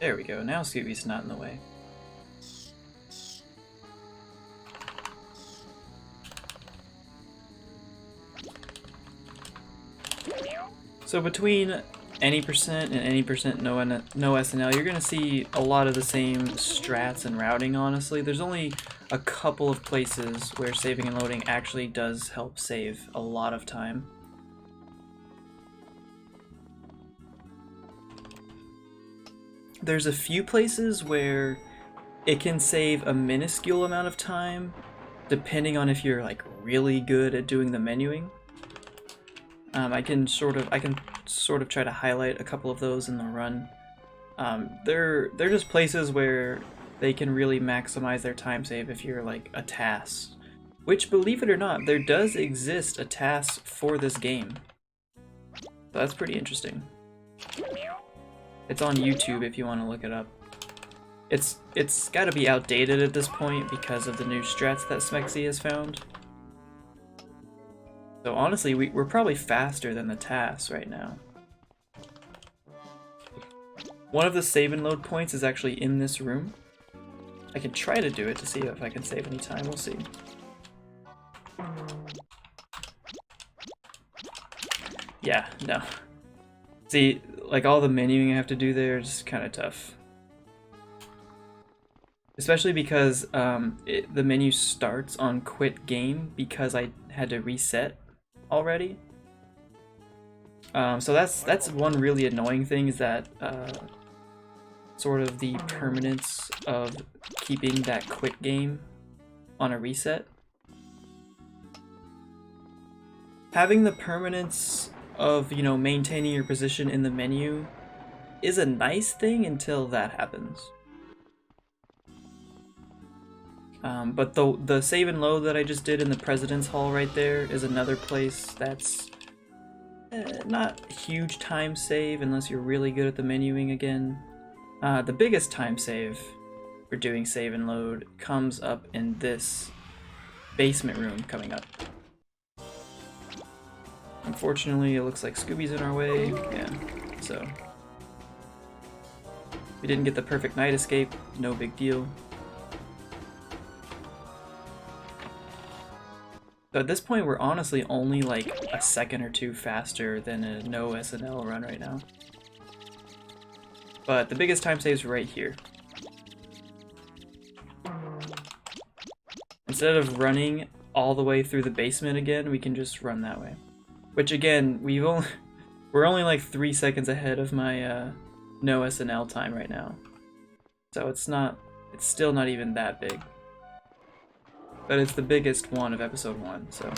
There we go, now Scooby's not in the way. So between any percent and any percent no SNL, you're gonna see a lot of the same strats and routing, honestly. There's only a couple of places where saving and loading actually does help save a lot of time. There's a few places where it can save a minuscule amount of time, depending on if you're like really good at doing the menuing. I can sort of try to highlight a couple of those in the run. They're just places where they can really maximize their time save if you're like a task. Which, believe it or not, there does exist a task for this game. So that's pretty interesting. It's on YouTube if you want to look it up. It's got to be outdated at this point because of the new strats that Smexy has found. So honestly, we're probably faster than the tasks right now. One of the save and load points is actually in this room. I can try to do it to see if I can save any time, we'll see. Yeah, no. See, like all the menuing I have to do there is kind of tough. Especially because the menu starts on quit game because I had to reset already. So that's one really annoying thing, is that sort of the permanence of keeping that quit game on a reset. Having the permanence of, you know, maintaining your position in the menu is a nice thing until that happens. But the save and load that I just did in the President's Hall right there is another place that's not huge time save unless you're really good at the menuing again. The biggest time save for doing save and load comes up in this basement room coming up. Unfortunately, it looks like Scooby's in our way. Yeah, so we didn't get the perfect night escape, no big deal. So at this point, we're honestly only like a second or two faster than a no SNL run right now. But the biggest time save's right here. Instead of running all the way through the basement again, we can just run that way. Which again, we're only like 3 seconds ahead of my no SNL time right now. So it's still not even that big. But it's the biggest one of episode 1, so.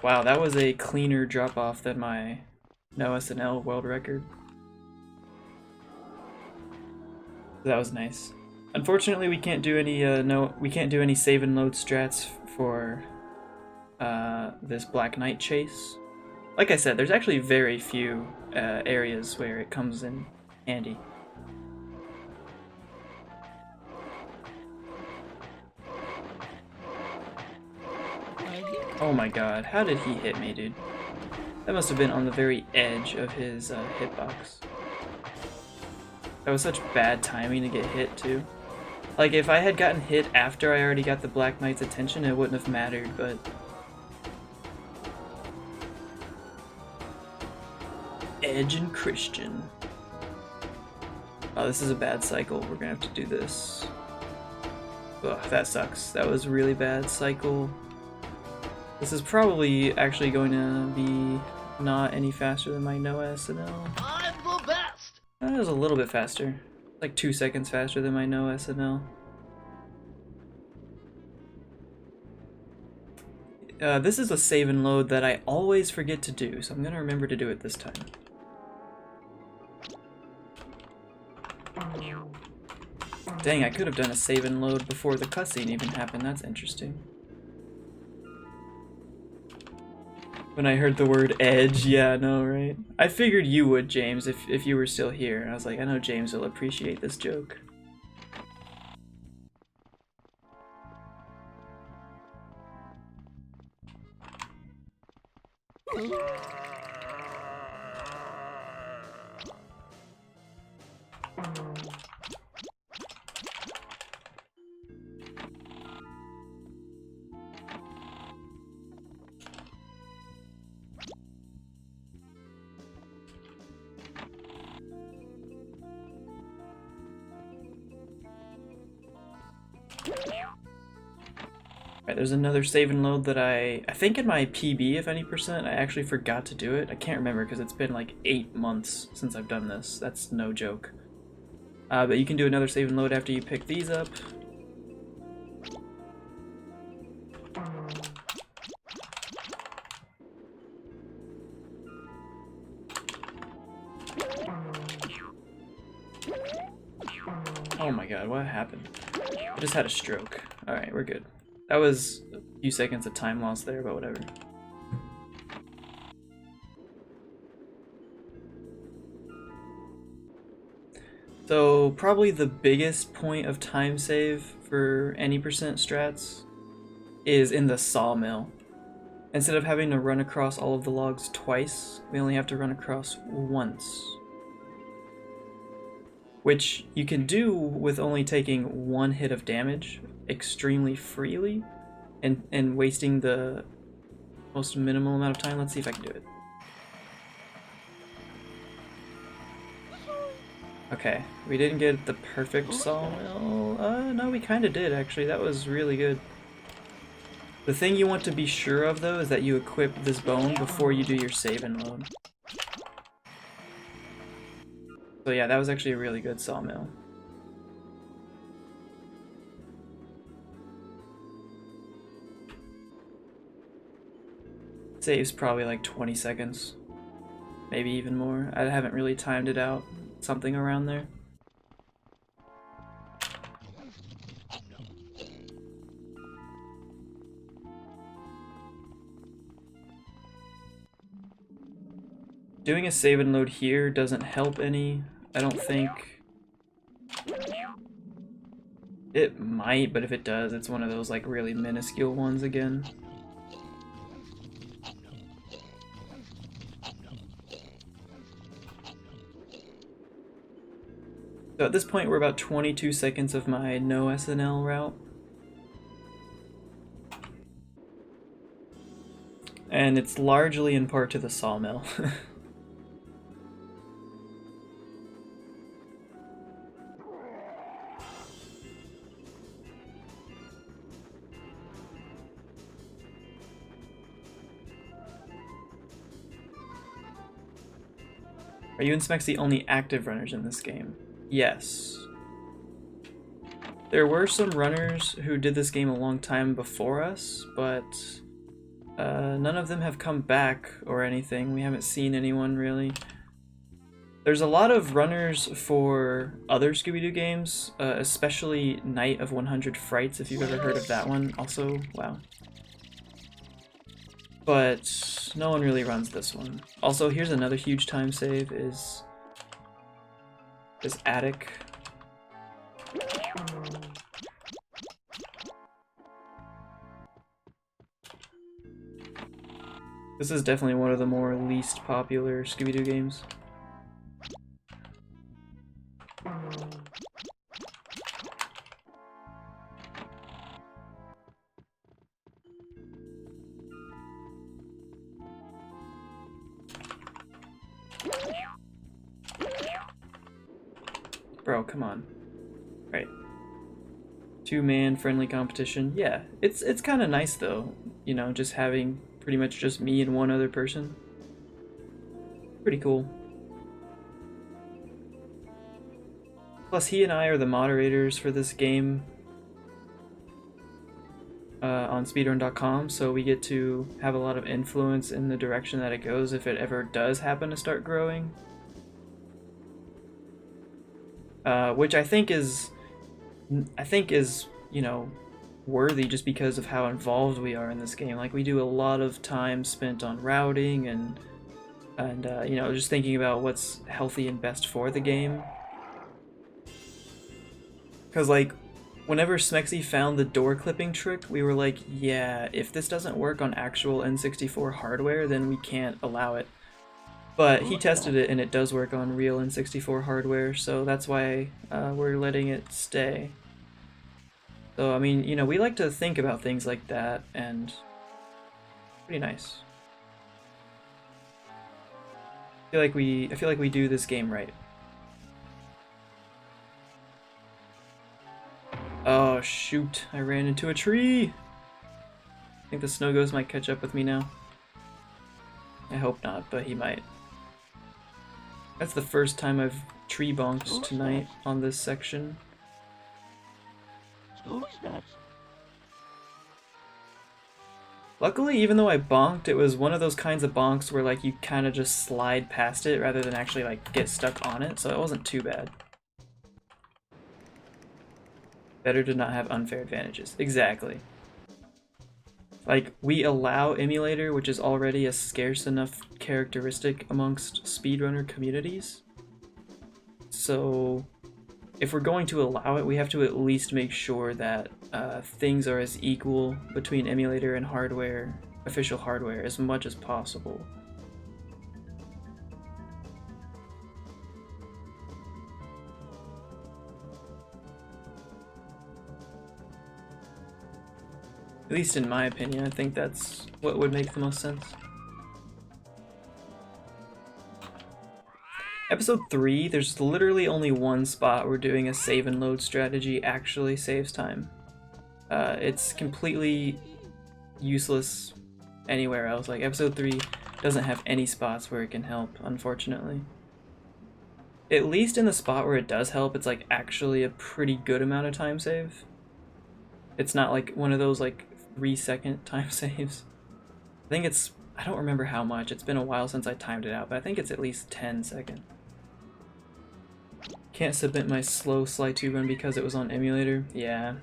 Wow, that was a cleaner drop-off than my no SNL world record. That was nice. Unfortunately, we can't do any save and load strats for this Black Knight chase. Like I said, there's actually very few areas where it comes in handy. Oh my god, how did he hit me, dude? That must have been on the very edge of his hitbox. That was such bad timing to get hit, too. Like, if I had gotten hit after I already got the Black Knight's attention, it wouldn't have mattered, but... Edge and Christian. Oh, this is a bad cycle. We're gonna have to do this. Ugh, that sucks. That was a really bad cycle. This is probably actually going to be not any faster than my no SNL. I'm the best! That was a little bit faster. Like 2 seconds faster than my no SNL. This is a save and load that I always forget to do, so I'm gonna remember to do it this time. Dang, I could have done a save and load before the cutscene even happened. That's interesting. When I heard the word edge, yeah, no, right? I figured you would, James, if you were still here. I was like, I know James will appreciate this joke. Alright, there's another save and load that I think in my PB, if any percent, I actually forgot to do it. I can't remember because it's been like 8 months since I've done this. That's no joke. But you can do another save and load after you pick these up. Oh my god, what happened? I just had a stroke. Alright, we're good. That was a few seconds of time lost there, but whatever. So probably the biggest point of time save for any percent strats is in the sawmill. Instead of having to run across all of the logs twice, we only have to run across once. Which you can do with only taking 1 hit of damage extremely freely and wasting the most minimal amount of time. Let's see if I can do it. Okay, we didn't get the perfect sawmill. No, we kind of did actually. That was really good. The thing you want to be sure of though is that you equip this bone before you do your save and load. So yeah, that was actually a really good sawmill. Saves probably like 20 seconds. Maybe even more. I haven't really timed it out. Something around there. Doing a save and load here doesn't help any, I don't think. It might, but if it does, it's one of those like really minuscule ones again. So at this point we're about 22 seconds of my no SNL route. And it's largely in part to the sawmill. Are you and Smex the only active runners in this game? Yes. There were some runners who did this game a long time before us, but none of them have come back or anything. We haven't seen anyone really. There's a lot of runners for other Scooby-Doo games, especially Night of 100 Frights, if you've ever heard of that one. Also, wow. But no one really runs this one. Also, here's another huge time save, is this attic. This is definitely one of the more least popular Scooby-Doo games. Bro, come on. Right. 2-man friendly competition. Yeah, it's kind of nice though, you know, just having pretty much just me and one other person. Pretty cool. Plus, he and I are the moderators for this game on speedrun.com, so we get to have a lot of influence in the direction that it goes if it ever does happen to start growing. Which I think is, you know, worthy just because of how involved we are in this game. Like, we do a lot of time spent on routing and you know, just thinking about what's healthy and best for the game. Because, like, whenever Smexy found the door clipping trick, we were like, yeah, if this doesn't work on actual N64 hardware, then we can't allow it. But he tested it and it does work on real N64 hardware, so that's why we're letting it stay. So, I mean, you know, we like to think about things like that, and pretty nice. I feel like we do this game right. Oh shoot, I ran into a tree! I think the snow ghost might catch up with me now. I hope not, but he might. That's the first time I've tree bonked tonight on this section. Luckily, even though I bonked, it was one of those kinds of bonks where like you kind of just slide past it rather than actually like get stuck on it, so it wasn't too bad. Better to not have unfair advantages. Exactly. Like, we allow Emulator, which is already a scarce enough characteristic amongst speedrunner communities. So, if we're going to allow it, we have to at least make sure that things are as equal between Emulator and hardware, official hardware, as much as possible. At least in my opinion, I think that's what would make the most sense. Episode 3, there's literally only one spot where doing a save and load strategy actually saves time. It's completely useless anywhere else. Like, episode 3 doesn't have any spots where it can help, unfortunately. At least in the spot where it does help, it's like actually a pretty good amount of time save. It's not like one of those like 3-second time saves. I think it's, I don't remember how much, it's been a while since I timed it out, but I think it's at least 10 seconds. Can't submit my slow Sly 2 run because it was on Emulator. Yeah.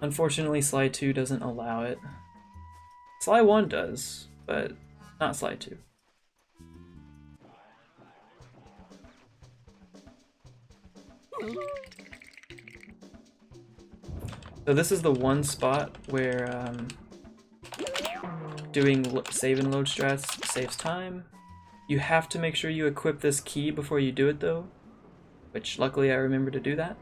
Unfortunately, Sly 2 doesn't allow it. Sly 1 does, but not Sly 2. So this is the one spot where doing save and load strats saves time. You have to make sure you equip this key before you do it though, which luckily I remember to do that.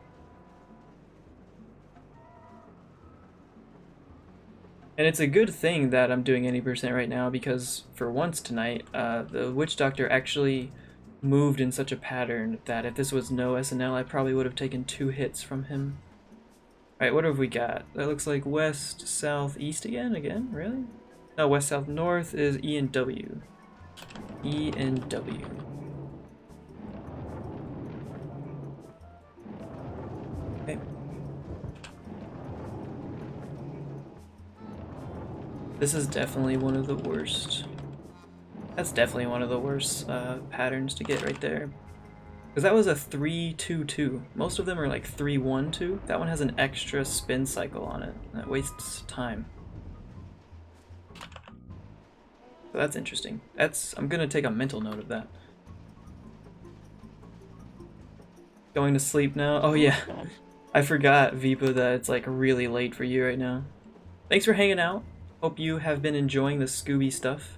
And it's a good thing that I'm doing 80% right now, because for once tonight, the Witch Doctor actually moved in such a pattern that if this was no SNL, I probably would have taken 2 hits from him. Alright, what have we got? That looks like west, south, east again? Really? No, west, south, north is E and W. E and W. Okay. This is definitely one of the worst. That's definitely one of the worst patterns to get right there. Because that was a 3-2-2. Most of them are like 3-1-2. That one has an extra spin cycle on it. That wastes time. So that's interesting. I'm gonna take a mental note of that. Going to sleep now? Oh yeah. I forgot, Vipa, that it's like really late for you right now. Thanks for hanging out. Hope you have been enjoying the Scooby stuff.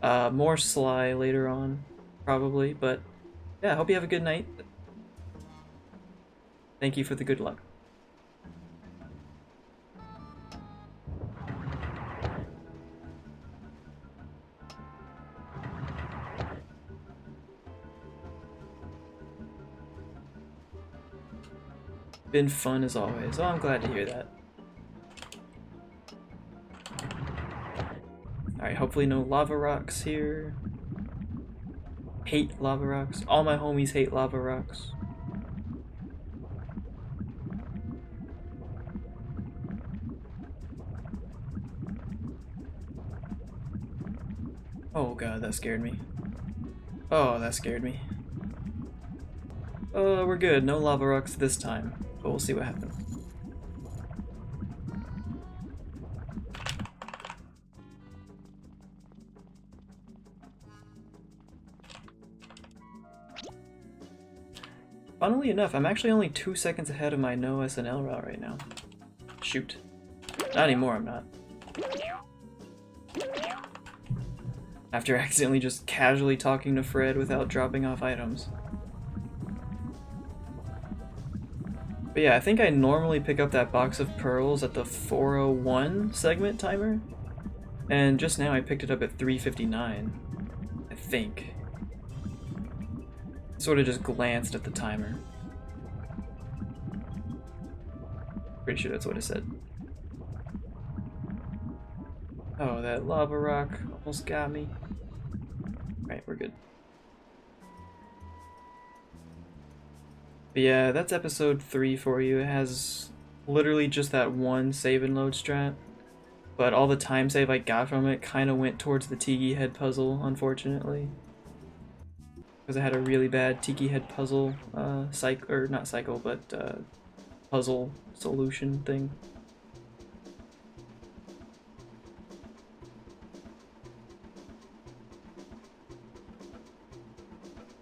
More Sly later on, probably, but yeah, I hope you have a good night. Thank you for the good luck. Been fun as always. Oh, I'm glad to hear that. Alright, hopefully no lava rocks here. Hate lava rocks. All my homies hate lava rocks. Oh god, that scared me. Oh, that scared me. Oh, we're good. No lava rocks this time. But we'll see what happens. Funnily enough, I'm actually only 2 seconds ahead of my no SNL route right now. Shoot. Not anymore, I'm not. After accidentally just casually talking to Fred without dropping off items. But yeah, I think I normally pick up that box of pearls at the 401 segment timer. And just now I picked it up at 3:59, I think. Sort of just glanced at the timer. Pretty sure that's what it said. Oh, that lava rock almost got me. Right, we're good. But yeah, that's episode 3 for you. It has literally just that one save and load strat. But all the time save I got from it kind of went towards the Tiki Head puzzle, unfortunately. Because I had a really bad Tiki Head puzzle, puzzle solution thing.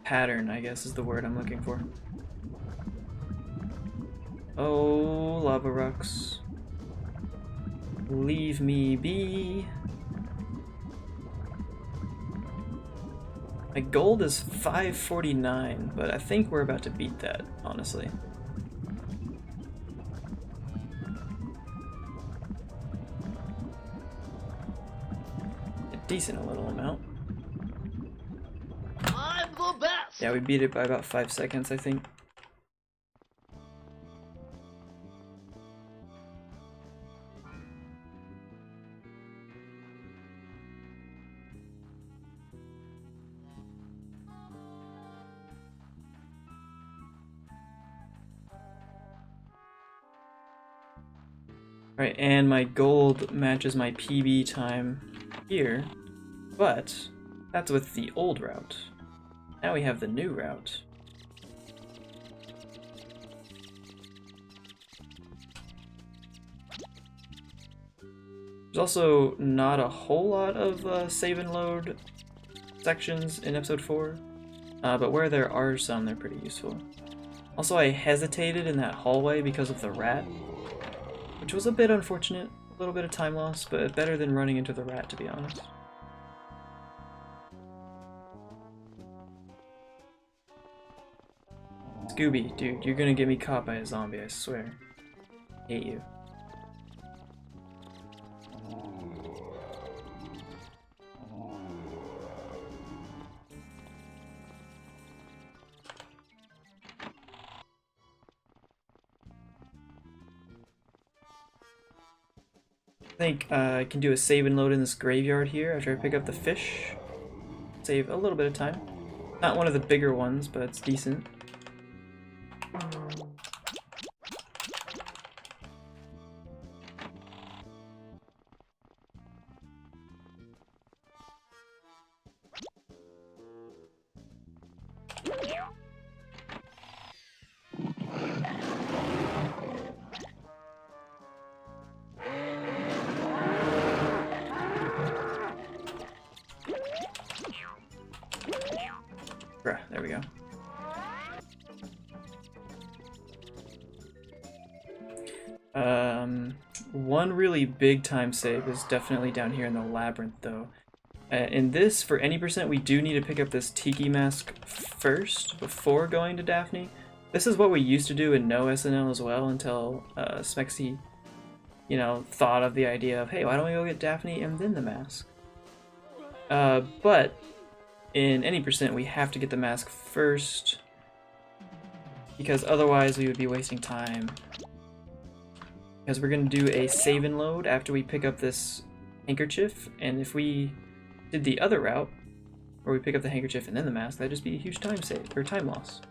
Pattern, I guess, is the word I'm looking for. Oh, lava rocks. Leave me be. My gold is 549, but I think we're about to beat that, honestly. A decent little amount. I'm the best! Yeah, we beat it by about 5 seconds, I think. Alright, and my gold matches my PB time here, but that's with the old route. Now we have the new route. There's also not a whole lot of save and load sections in episode 4, but where there are some, they're pretty useful. Also, I hesitated in that hallway because of the rat, which was a bit unfortunate. A little bit of time loss, but better than running into the rat, to be honest. Scooby, dude, you're gonna get me caught by a zombie, I swear. Hate you. I think I can do a save and load in this graveyard here after I pick up the fish. Save a little bit of time. Not one of the bigger ones, but it's decent. There we go. One really big time save is definitely down here in the labyrinth, though. In this, for any percent, we do need to pick up this Tiki Mask first, before going to Daphne. This is what we used to do in no SNL as well, until Smexy, you know, thought of the idea of, hey, why don't we go get Daphne and then the mask? But in any percent, we have to get the mask first, because otherwise we would be wasting time. Because we're going to do a save and load after we pick up this handkerchief, and if we did the other route, where we pick up the handkerchief and then the mask, that'd just be a huge time save, or time loss.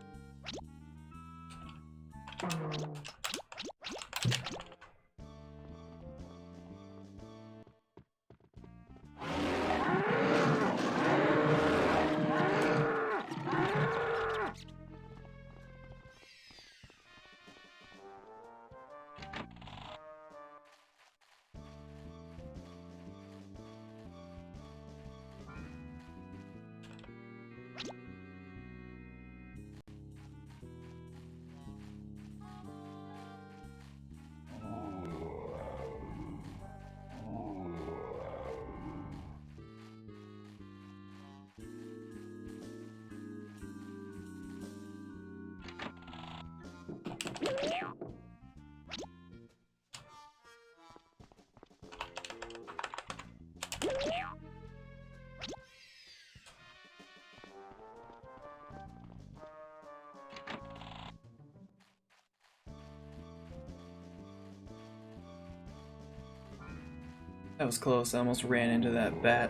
That was close. I almost ran into that bat.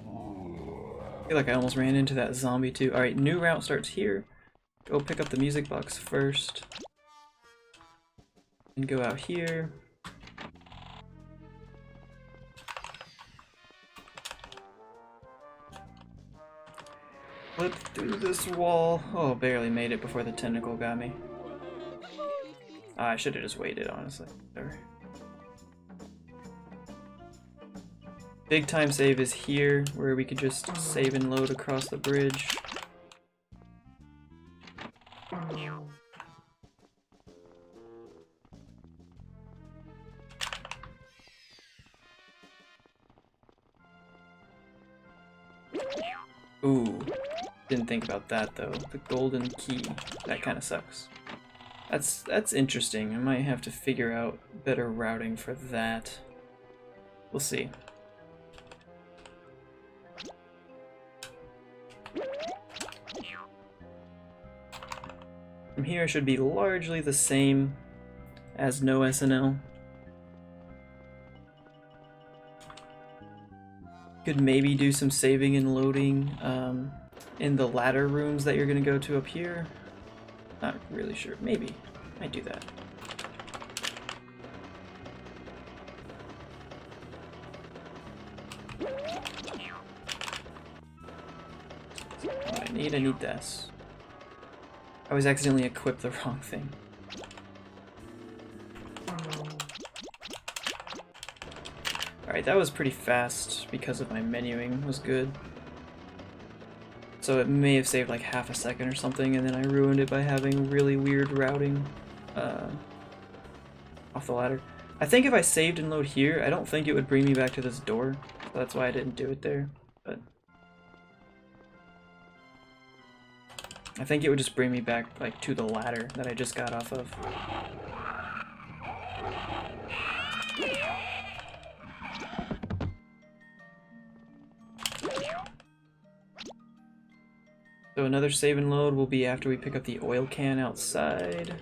I feel like I almost ran into that zombie too. Alright, new route starts here. Go pick up the music box first. And go out here. Flip through this wall. Oh, barely made it before the tentacle got me. I should have just waited, honestly. Whatever. Big time save is here, where we could just save and load across the bridge. Ooh, didn't think about that though. The golden key, that kind of sucks. That's interesting. I might have to figure out better routing for that. We'll see. From here should be largely the same as no SNL. Could maybe do some saving and loading in the ladder rooms that you're gonna go to up here. Not really sure. Maybe. Might do that. What I need this. I was accidentally equipped the wrong thing. Alright, that was pretty fast because of my menuing was good. So it may have saved like half a second or something, and then I ruined it by having really weird routing off the ladder. I think if I saved and load here, I don't think it would bring me back to this door. So that's why I didn't do it there. But I think it would just bring me back like to the ladder that I just got off of. So another save and load will be after we pick up the oil can outside.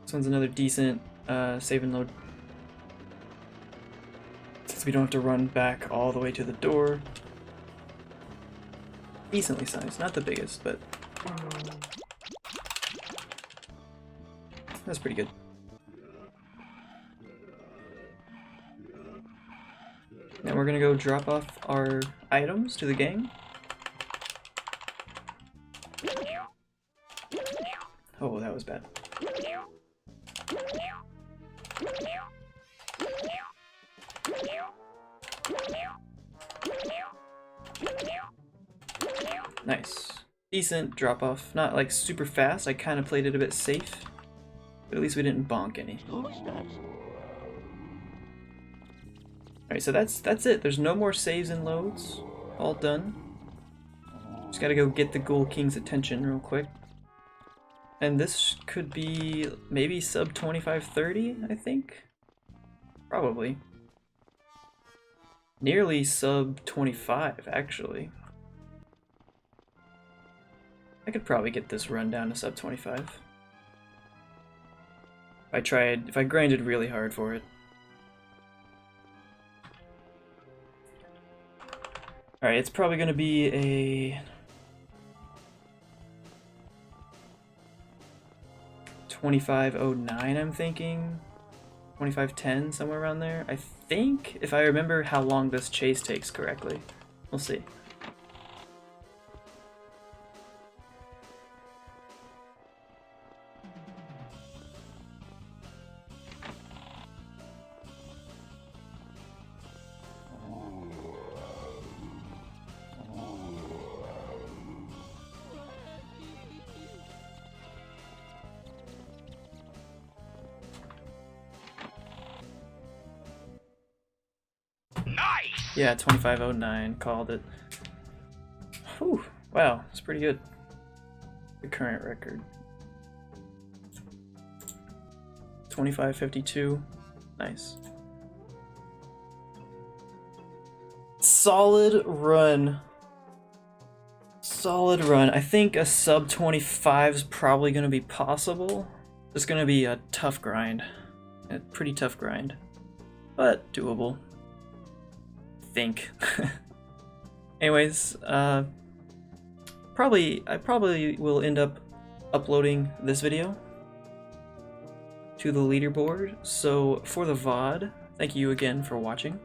This one's another decent save and load, since we don't have to run back all the way to the door. Decently sized, not the biggest, but that's pretty good. Now we're gonna go drop off our items to the gang. Oh, that was bad. Nice. Decent drop off. Not like super fast. I kind of played it a bit safe, but at least we didn't bonk any. Alright, so that's it. There's no more saves and loads. All done. Just gotta go get the Ghoul King's attention real quick. And this could be maybe sub 2530, I think? Probably. Nearly sub 25, actually. I could probably get this run down to sub 25. If I grinded really hard for it. Alright, it's probably going to be a 2509, I'm thinking. 2510, somewhere around there. I think, if I remember how long this chase takes correctly. We'll see. Yeah, 2509, called it. Whew, wow, it's pretty good. The current record. 2552, nice. Solid run. Solid run. I think a sub 25 is probably going to be possible. It's gonna be a tough grind. A pretty tough grind. But doable. Think. Anyways, I probably will end up uploading this video to the leaderboard. So for the VOD, thank you again for watching.